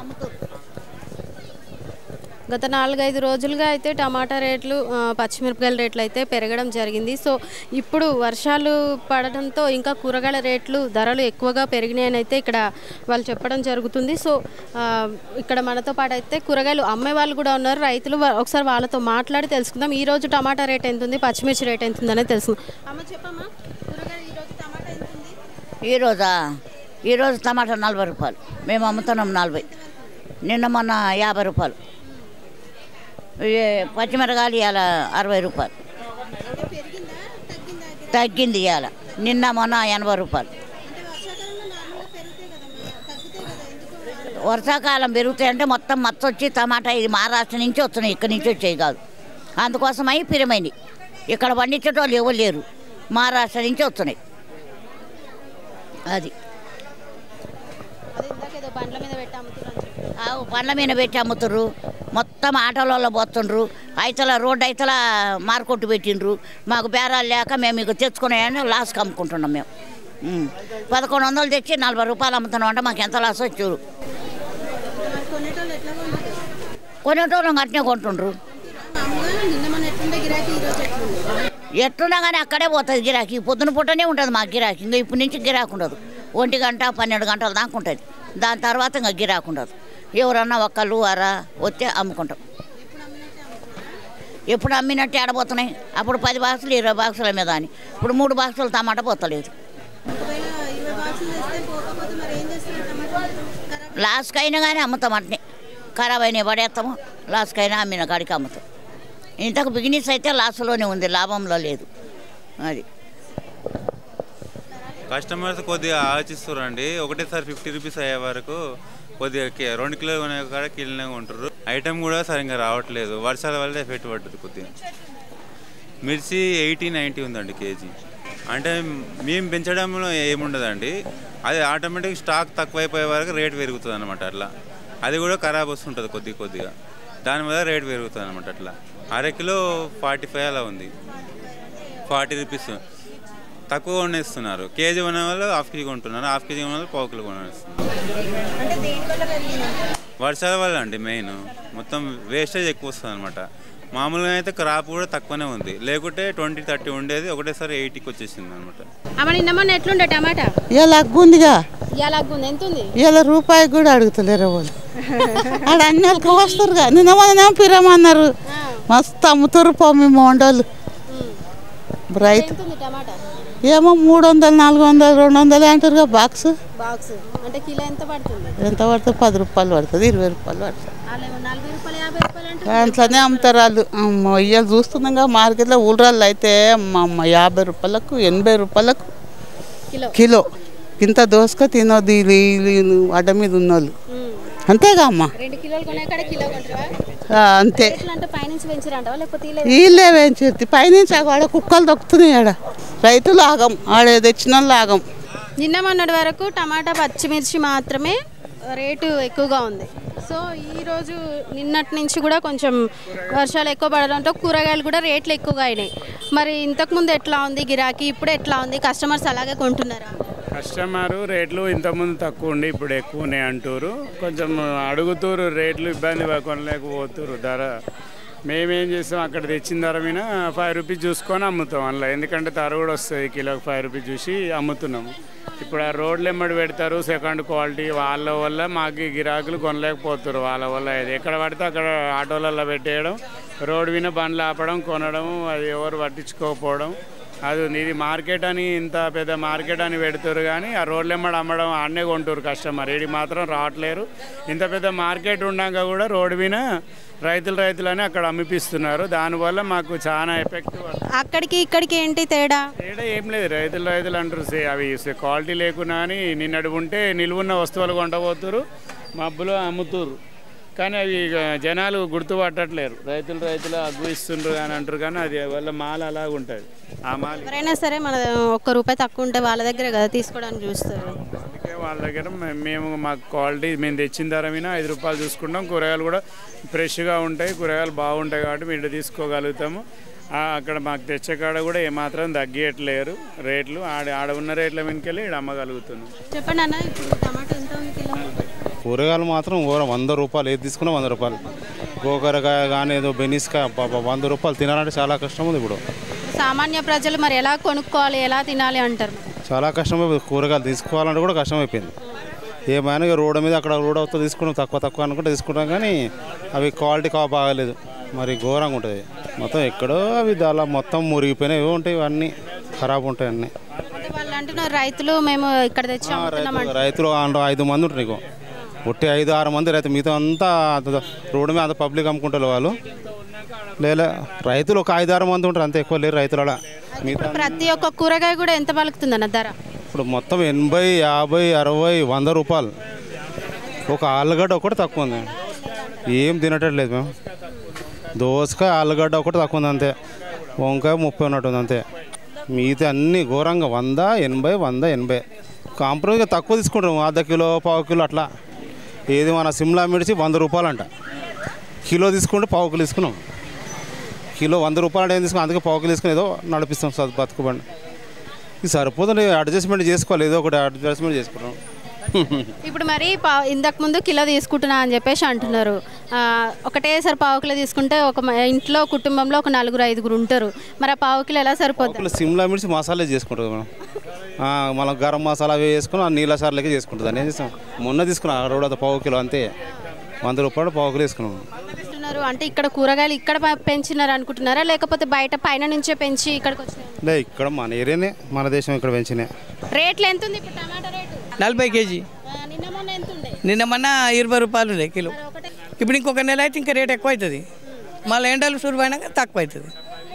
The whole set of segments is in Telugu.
అమ్ముతారు. గత 4-5 రోజులుగా అయితే టమాటా రేట్లు పచ్చిమిరపకాయల రేట్లు అయితే పెరగడం జరిగింది. సో ఇప్పుడు వర్షాలు పడడంతో ఇంకా కూరగాయల రేట్లు ధరలు ఎక్కువగా పెరిగినాయని అయితే ఇక్కడ వాళ్ళు చెప్పడం జరుగుతుంది. సో ఇక్కడ మనతో పాటు అయితే కూరగాయలు అమ్మే వాళ్ళు కూడా ఉన్నారు, రైతులు. ఒకసారి వాళ్ళతో మాట్లాడి తెలుసుకుందాం. ఈరోజు టమాటా రేట్ ఎంత ఉంది, పచ్చిమిర్చి రేట్ ఎంత ఉంది అనేది తెలుసుకుందాం. అమ్మ చెప్పమ్మా, కూరగాయలు ఈరోజు టమాటా ఎంత ఉంది? ఈరోజు టమాటా 40 రూపాయలు, మేము అమ్ముతున్నాం 40. నిన్న మొన్న 50 రూపాయలు. పచ్చిమిరకాయలు ఇవాళ 60 రూపాయలు తగ్గింది. ఇవాళ నిన్న మొన్న 80 రూపాయలు. వర్షాకాలం పెరుగుతాయంటే మొత్తం మచ్చొచ్చి టమాటా ఇది మహారాష్ట్ర నుంచి వస్తున్నాయి, ఇక్కడి నుంచి వచ్చేవి కాదు. అందుకోసమై పిరమైంది. ఇక్కడ పండించేటోళ్ళు ఎవరు లేరు, మహారాష్ట్ర నుంచి వస్తున్నాయి. అది బండ్ల మీద పెట్టి అమ్ముతుర్రు, మొత్తం ఆటోలలో పోతుండ్రు. అయితల రోడ్డు అయితల మార్కెట్ పెట్టిండ్రు. మాకు బేరాలు లేక మేము ఇక తెచ్చుకున్నాయని లాస్కి అమ్ముకుంటున్నాం. మేము 1100 తెచ్చి 40 రూపాయలు అమ్ముతున్నాం అంటే మాకు ఎంత లాస్ వచ్చారు. కొనేటోళ్ళు అట్నే కొంటుండ్రు. ఎట్లున్నా కానీ అక్కడే పోతుంది గిరాకీ. పొద్దున పూటనే ఉంటుంది మాకు గిరాకీ. ఇంకా ఇప్పటి నుంచి గిరాకు ఉండదు. 1 గంట 12 గంటల దాకా ఉంటుంది. దాని తర్వాత ఇంకా గిరాకు ఉండదు. ఎవరన్నా ఒక్కళ్ళు అరా వస్తే అమ్ముకుంటాం. ఎప్పుడు అమ్మినట్టు ఆడబోతున్నాయి. అప్పుడు 10 బాక్సులు 20 బాక్సుల మీద అని, ఇప్పుడు 3 బాక్సులు టమాటా పోతలేదు. లాస్కైనా కానీ అమ్ముతాం. అట్నే ఖరాబ్ అయినా పడేస్తాము, లాస్కైనా అమ్మిన కాడికి అమ్ముతాం. ఇంతకు బిజినెస్ అయితే లాస్లోనే ఉంది, లాభంలో లేదు. అది కస్టమర్స్ కొద్దిగా ఆలోచిస్తారండి. ఒకటేసారి 50 రూపీస్ అయ్యే వరకు కొద్దిగా 2 కిలోలు కొనే కాడ కిలోనే ఉంటారు. ఐటమ్ కూడా సరిగ్గా రావట్లేదు, వర్షాల వల్ల ఎఫెక్ట్ పడుతుంది. కొద్దిగా మిర్చి 80-90 ఉందండి కేజీ. అంటే మేము పెంచడంలో ఏముండదండి, అది ఆటోమేటిక్ స్టాక్ తక్కువైపోయే వరకు రేట్ పెరుగుతుంది అనమాట. అట్లా అది కూడా ఖరాబ్ వస్తుంటుంది కొద్దిగా, దానివల్ల రేట్ పెరుగుతుంది అనమాట. అట్లా అరకిలో 45 అలా ఉంది, 40 రూపీస్ తక్కువ కొనేస్తున్నారు. కేజీ కొనే వాళ్ళు హాఫ్ కేజీ కొంటున్నారు, హాఫ్ కేజీ కొనే వాళ్ళు 1/4 కిలో కొనేస్తున్నారు. వర్షాల వల్ల అండి మెయిన్. మొత్తం వేస్టేజ్ ఎక్కువ వస్తుంది అనమాట. మామూలుగా అయితే క్రాప్ కూడా తక్కువనే ఉంది, లేకుంటే 20-30 ఉండేది, ఒకటేసారి 80కి వచ్చేసింది అనమాట. ఎట్లుండే టమాటా ఇలా అగ్గుందిగా, ఎంత ఉంది? ఇలా రూపాయి కూడా అడుగుతలేరు వాళ్ళు. ఆడ అన్ని వాళ్ళకి వస్తారు. నిన్న మొన్న పిరమన్నారు, మస్తు అమ్ముతారు పో మేము వండోళ్ళు. రైతు ఏమో 300, 400, 200 అంటారుగా బాక్స్. అంటే కిలో ఎంత పడుతుంది? ఎంత పడుతుంది? 10 రూపాయలు పడుతుంది, 20 రూపాయలు పడుతుంది. అట్లనే అమ్ముతారు వాళ్ళు. ఇవాళ చూస్తున్నాగా మార్కెట్లో ఊళ్ళల్లో అయితే 50 రూపాయలకు 80 రూపాయలకు కిలో. ఇంత దోసుక తినొద్దు అడ్డ మీద ఉన్నోళ్ళు. అంతేగా అమ్మ, అంతే. వీళ్ళే పెంచేది పైనుంచి ఆడ కుక్కలు దొక్కుతున్నాయి. ఆడ రైతులు ఆగం, ఆడ తెచ్చిన వాళ్ళు ఆగం. నిన్న మొన్నటి వరకు టమాటా పచ్చిమిర్చి మాత్రమే రేటు ఎక్కువగా ఉంది. సో ఈరోజు నిన్నటి నుంచి కూడా కొంచెం వర్షాలు ఎక్కువ పడడంతో కూరగాయలు కూడా రేట్లు ఎక్కువగా అయినాయి. మరి ఇంతకుముందు ఎట్లా ఉంది గిరాకీ, ఇప్పుడు ఎట్లా ఉంది? కస్టమర్స్ అలాగే కొంటున్నారా? కస్టమరు రేట్లు ఇంతకుముందు తక్కువ ఉండి ఇప్పుడు ఎక్కువ ఉన్నాయి అంటారు. కొంచెం అడుగుతారు రేట్లు, ఇబ్బంది కొనలేకపోతున్నారు. ధర మేమేం చేస్తాం, అక్కడ తెచ్చిన ధర మీద 5 రూపీస్ చూసుకొని అమ్ముతాం అందులో. ఎందుకంటే ధర కూడా వస్తుంది, కిలోకి 5 రూపీస్ చూసి అమ్ముతున్నాము. ఇప్పుడు ఆ రోడ్లు ఎమ్మడి పెడతారు, సెకండ్ క్వాలిటీ, వాళ్ళ వల్ల మాకు గిరాకులు కొనలేకపోతారు. వాళ్ళ వల్ల ఇది ఎక్కడ పడితే అక్కడ ఆటోలలో పెట్టేయడం, రోడ్డు మీద బండ్లు ఆపడం, కొనడం, అది ఎవరు పట్టించుకోకపోవడం. అది ఇది మార్కెట్ అని, ఇంత పెద్ద మార్కెట్ అని పెడతారు కానీ ఆ రోడ్లు ఎమ్మడి అమ్మడం ఆడనే కొంటారు కస్టమర్. ఇది మాత్రం రావట్లేరు. ఇంత పెద్ద మార్కెట్ ఉన్నాక కూడా రోడ్డు మీద రైతులని అక్కడ అమ్మిపిస్తున్నారు. దానివల్ల మాకు చాలా ఎఫెక్ట్. అక్కడికి ఇక్కడికి ఏంటి తేడా? ఏం లేదు, రైతులు అంటారు అవి క్వాలిటీ లేకున్నా అని నిన్నటి ఉంటే నిలువున్న వస్తువులు కొంటపోతున్నారు, మబ్బులో అమ్ముతురు. కానీ అవి జనాలు గుర్తుపట్టట్లేరు. రైతులు అగ్గు ఇస్తుండ్రు అని అంటారు కానీ అది వాళ్ళ మాల్ అలాగ ఉంటుంది. ఆ మాల్ ఎవరైనా సరే మన ₹1 తక్కువ ఉంటే వాళ్ళ దగ్గర కదా తీసుకోవడానికి చూస్తారు. అందుకే వాళ్ళ దగ్గర మేము మాకు క్వాలిటీ మేము తెచ్చిన ధర మీద 5 రూపాయలు చూసుకుంటాం. కూరగాయలు కూడా ఫ్రెష్గా ఉంటాయి, కూరగాయలు బాగుంటాయి కాబట్టి మేము తీసుకోగలుగుతాము. అక్కడ మాకు తెచ్చే కాడ కూడా ఏమాత్రం తగ్గియట్లేరు రేట్లు. ఆడ ఉన్న రేట్ల మీదకెళ్ళి ఇక్కడ అమ్మగలుగుతున్నాం. చెప్పండి అన్న, ఇప్పుడు టమాటా ఎంత ఉంది కిలో? కూరగాయలు మాత్రం 100 రూపాయలు, ఏది తీసుకున్నా 100 రూపాయలు. గోకరకాయ కానీ ఏదో బెనిస్కాయ 100 రూపాయలు తినాలంటే చాలా కష్టం ఉంది ఇప్పుడు. సామాన్య ప్రజలు మరి ఎలా కొనుక్కోవాలి, ఎలా తినాలి అంటారు? చాలా కష్టమైపోయింది, కూరగాయలు తీసుకోవాలంటే కూడా కష్టమైపోయింది. ఏమైనా రోడ్డు మీద అక్కడ రోడ్ అవుతా తీసుకున్నాం, తక్కువ అనుకుంటే తీసుకుంటాం, కానీ అవి క్వాలిటీ బాగాలేదు, మరి ఘోరంగా ఉంటుంది మొత్తం. ఎక్కడో అవి అలా మొత్తం మురిగిపోయినాయి, ఇవి ఉంటాయి, ఇవన్నీ ఖరాబ్ ఉంటాయి అన్నీ. వాళ్ళు అంటున్నారు రైతులు మేము ఇక్కడ తెచ్చాం. రైతులు 5 మంది ఉంటారు, నీకు ఒట్టి 5-6 మంది రైతు, మిగతా అంతా రోడ్డు మీద అంత పబ్లిక్ అమ్ముకుంటారు వాళ్ళు. లేదా రైతులు ఒక 5-6 మంది ఉంటారు, అంత ఎక్కువ లేరు రైతులు. అలా మిగతా ప్రతి ఒక్క కూరగాయ కూడా ఎంత పలుకుతుందన్న ధర? ఇప్పుడు మొత్తం 80, 50, 60, 100 రూపాయలు. ఒక ఆలుగడ్డ ఒకటి తక్కువ ఉంది, ఏం తినట్లేదు మేము. దోసకాయ ఆలుగడ్డ ఒకటి తక్కువ ఉంది అంతే, వంకాయ 30 ఉన్నట్టుంది అంతే. మిగతా అన్నీ ఘోరంగా 100, 80, 100, 80. కాంప్రమైజ్గా తక్కువ తీసుకుంటాం, అర్ధ కిలో, పావు కిలో అట్లా. ఏది మన సిమ్లా మిర్చి 100 రూపాయలు అంట, కిలో తీసుకుంటే పావు కిలో తీసుకున్నాం. కిలో 100 రూపాయలు అంటే ఏం తీసుకున్నాం, అందుకే పావు కిలో తీసుకుని ఏదో నడిపిస్తాం బతుకుబండి. ఇది సరిపోతుంది, అడ్జస్ట్మెంట్ చేసుకోవాలి, ఏదో ఒకటి అడ్జస్ట్మెంట్ చేసుకుంటాం. ఇప్పుడు మరి ఇంతకు ముందు కిలో తీసుకుంటున్నా అని చెప్పేసి అంటున్నారు. ఒకటేసారి పావు కిలో తీసుకుంటే ఒక ఇంట్లో కుటుంబంలో ఒక 4-5 ఉంటారు, మరి ఆ పావు కిలో ఎలా సరిపోతుంది? సిమ్లా మిర్చి మసాలా చేసుకుంటుంది మనం, మనం గరం మసాలా అవి వేసుకుని ఆ నీళ్ళ సార్లకి చేసుకుంటుంది. అని ఏం చేస్తాం, మొన్న తీసుకున్నాం రోడ్ పావు కిలో అంతే, 100 రూపాయలు పావు కిలో వేసుకున్నాం. అంటే ఇక్కడ కూరగాయలు ఇక్కడ పెంచినారు అనుకుంటున్నారా, లేకపోతే బయట పైన నుంచే పెంచి ఇక్కడికి వచ్చినారు? ఇక్కడ మన ఏరియానే, మన దేశం ఇక్కడ పెంచినాయి. రేట్లు ఎంత ఉంది ఇప్పుడు టమాటా రేటు? 40 కేజీ. నిన్న మొన్న 20 రూపాయలు ఉన్నాయి కిలో. ఇప్పుడు ఇంకొక నెల అయితే ఇంకా రేట్ ఎక్కువ అవుతుంది, మళ్ళీ ఎండలు సురువైనాక తక్కువ అవుతుంది.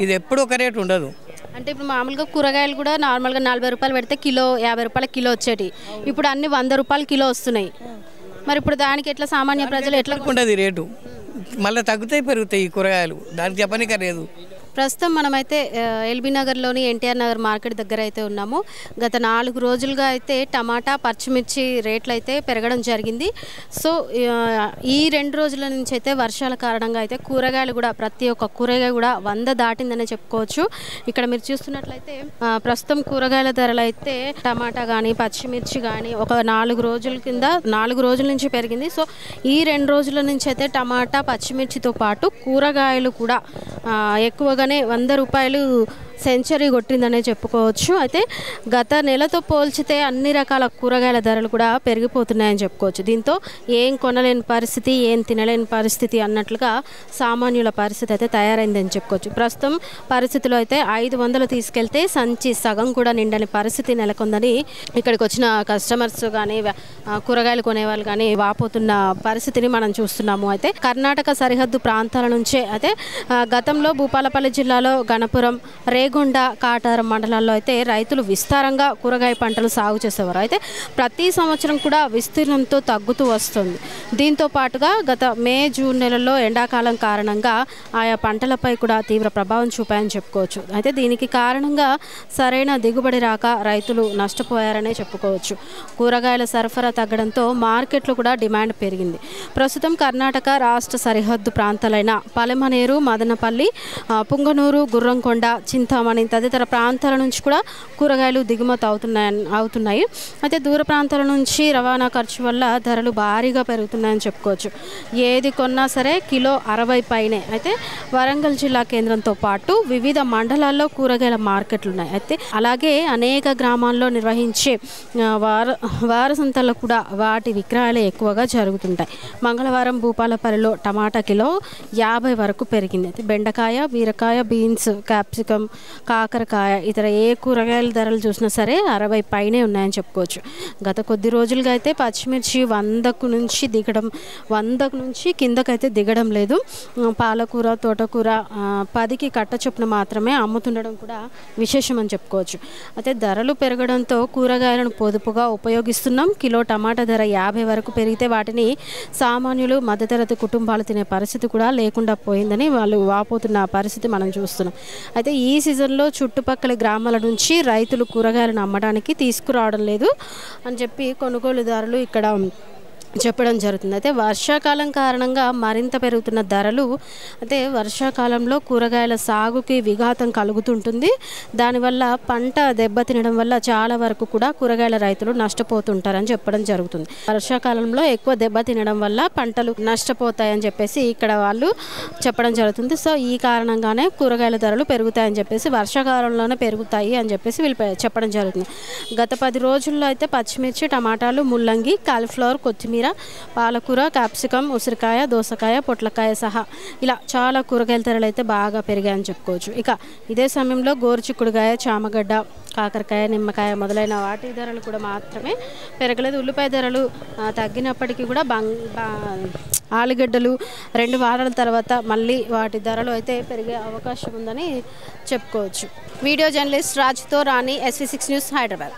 ఇది ఎప్పుడు ఒక రేటు ఉండదు. అంటే ఇప్పుడు మామూలుగా కూరగాయలు కూడా నార్మల్గా 40 రూపాయలు పెడితే కిలో 50 రూపాయల కిలో వచ్చేటి, ఇప్పుడు అన్ని 100 రూపాయలు కిలో వస్తున్నాయి. మరి ఇప్పుడు దానికి ఎట్లా సామాన్య ప్రజలు ఎట్లా ఉంటుంది రేటు? మళ్ళీ తగ్గుతాయి పెరుగుతాయి ఈ కూరగాయలు, దానికి చెప్పనిక లేదు. ప్రస్తుతం మనమైతే ఎల్బీ నగర్లోని ఎన్టీఆర్ నగర్ మార్కెట్ దగ్గర అయితే ఉన్నాము. గత 4 రోజులుగా అయితే టమాటా, పచ్చిమిర్చి రేట్లు అయితే పెరగడం జరిగింది. సో ఈ 2 రోజుల నుంచి అయితే వర్షాల కారణంగా అయితే కూరగాయలు కూడా ప్రతి ఒక్క కూరగాయ కూడా 100 దాటిందనే చెప్పుకోవచ్చు. ఇక్కడ మీరు చూస్తున్నట్లయితే ప్రస్తుతం కూరగాయల ధరలు అయితే టమాటా కానీ పచ్చిమిర్చి కానీ ఒక 4 రోజుల కింద 4 రోజుల నుంచి పెరిగింది. సో ఈ 2 రోజుల నుంచి అయితే టమాటా, పచ్చిమిర్చితో పాటు కూరగాయలు కూడా ఎక్కువగానే 100 రూపాయలు సెంచరీ కొట్టిందనే చెప్పుకోవచ్చు. అయితే గత నెలతో పోల్చితే అన్ని రకాల కూరగాయల ధరలు కూడా పెరిగిపోతున్నాయని చెప్పుకోవచ్చు. దీంతో ఏం కొనలేని పరిస్థితి, ఏం తినలేని పరిస్థితి అన్నట్లుగా సామాన్యుల పరిస్థితి అయితే తయారైందని చెప్పుకోవచ్చు. ప్రస్తుతం పరిస్థితిలో అయితే 500 తీసుకెళ్తే సంచి సగం కూడా నిండని పరిస్థితి నెలకొందని ఇక్కడికి వచ్చిన కస్టమర్స్ కానీ కూరగాయలు కొనేవాళ్ళు కానీ వాపోతున్న పరిస్థితిని మనం చూస్తున్నాము. అయితే కర్ణాటక సరిహద్దు ప్రాంతాల నుంచే అయితే గతంలో భూపాలపల్లి జిల్లాలో గణపురం, రేగొండ, కాటారం మండలాల్లో అయితే రైతులు విస్తారంగా కూరగాయ పంటలు సాగు చేసేవారు. అయితే ప్రతి సంవత్సరం కూడా విస్తీర్ణంతో తగ్గుతూ వస్తుంది. దీంతో పాటుగా గత మే, జూన్ నెలల్లో ఎండాకాలం కారణంగా ఆయా పంటలపై కూడా తీవ్ర ప్రభావం చూపాయని చెప్పుకోవచ్చు. అయితే దీనికి కారణంగా సరైన దిగుబడి రాక రైతులు నష్టపోయారనే చెప్పుకోవచ్చు. కూరగాయల సరఫరా తగ్గడంతో మార్కెట్లో కూడా డిమాండ్ పెరిగింది. ప్రస్తుతం కర్ణాటక రాష్ట్ర సరిహద్దు ప్రాంతాలైన పలమనేరు, మదనపల్లి, పుంగనూరు, గుర్రంకొండ, చింతామణి తదితర ప్రాంతాల నుంచి కూడా కూరగాయలు దిగుమతి అవుతున్నాయి. అయితే దూర ప్రాంతాల నుంచి రవాణా ఖర్చు వల్ల ధరలు భారీగా పెరుగుతున్నాయని చెప్పుకోవచ్చు. ఏది కొన్నా సరే కిలో 60 పైనే. అయితే వరంగల్ జిల్లా కేంద్రంతో పాటు వివిధ మండలాల్లో కూరగాయల మార్కెట్లు ఉన్నాయి. అయితే అలాగే అనేక గ్రామాల్లో నిర్వహించే వార సంతల్లో కూడా వాటి విక్రయాలు ఎక్కువగా జరుగుతుంటాయి. మంగళవారం భూపాలపల్లిలో టమాటా కిలో 50 వరకు పెరిగింది. అయితే బెండకాయ, బీరకాయ, బీన్స్, క్యాప్సికమ్, కాకరకాయ ఇతర ఏ కూరగాయల ధరలు చూసినా సరే 60 పైనే ఉన్నాయని చెప్పుకోవచ్చు. గత కొద్ది రోజులుగా అయితే పచ్చిమిర్చి 100 నుంచి కిందకైతే దిగడం లేదు. పాలకూర, తోటకూర 10కి కట్ట చొప్పున మాత్రమే అమ్ముతుండడం కూడా విశేషం అని చెప్పుకోవచ్చు. అయితే ధరలు పెరగడంతో కూరగాయలను పొదుపుగా ఉపయోగిస్తున్నాం. కిలో టమాటా ధర 50 వరకు పెరిగితే వాటిని సామాన్యులు, మధ్యతరగతి కుటుంబాలు తినే పరిస్థితి కూడా లేకుండా పోయిందని వాళ్ళు వాపోతున్న పరిస్థితి మనం చూస్తున్నాం. అయితే ఈ సీజన్లో చుట్టుపక్కల గ్రామాల నుంచి రైతులు కూరగాయలను అమ్మడానికి తీసుకురావడం లేదు అని చెప్పి కొనుగోలుదారులు ఇక్కడ చెప్పడం జరుగుతుంది. అయితే వర్షాకాలం కారణంగా మరింత పెరుగుతున్న ధరలు, అయితే వర్షాకాలంలో కూరగాయల సాగుకి విఘాతం కలుగుతుంటుంది. దానివల్ల పంట దెబ్బతినడం వల్ల చాలా వరకు కూడా కూరగాయల రైతులు నష్టపోతుంటారని చెప్పడం జరుగుతుంది. వర్షాకాలంలో ఎక్కువ దెబ్బతినడం వల్ల పంటలు నష్టపోతాయని చెప్పేసి ఇక్కడ వాళ్ళు చెప్పడం జరుగుతుంది. సో ఈ కారణంగానే కూరగాయల ధరలు పెరుగుతాయని చెప్పేసి, వర్షాకాలంలోనే పెరుగుతాయి అని చెప్పేసి వీళ్ళు చెప్పడం జరుగుతుంది. గత 10 రోజుల్లో అయితే పచ్చిమిర్చి, టమాటాలు, ముల్లంగి, కాలీఫ్లవర్, కొత్తిమీర, పాలకూర, క్యాప్సికమ్, ఉసిరికాయ, దోసకాయ, పొట్లకాయ సహా ఇలా చాలా కూరగాయల ధరలు అయితే బాగా పెరిగాయని చెప్పుకోవచ్చు. ఇక ఇదే సమయంలో గోరుచిక్కుడుకాయ, చామగడ్డ, కాకరకాయ, నిమ్మకాయ మొదలైన వాటి ధరలు కూడా మాత్రమే పెరగలేదు. ఉల్లిపాయ ధరలు తగ్గినప్పటికీ కూడా ఆలుగడ్డలు 2 వారాల తర్వాత మళ్ళీ వాటి ధరలు అయితే పెరిగే అవకాశం ఉందని చెప్పుకోవచ్చు. వీడియో జర్నలిస్ట్ రాజ్తో రాణి, SV6 న్యూస్, హైదరాబాద్.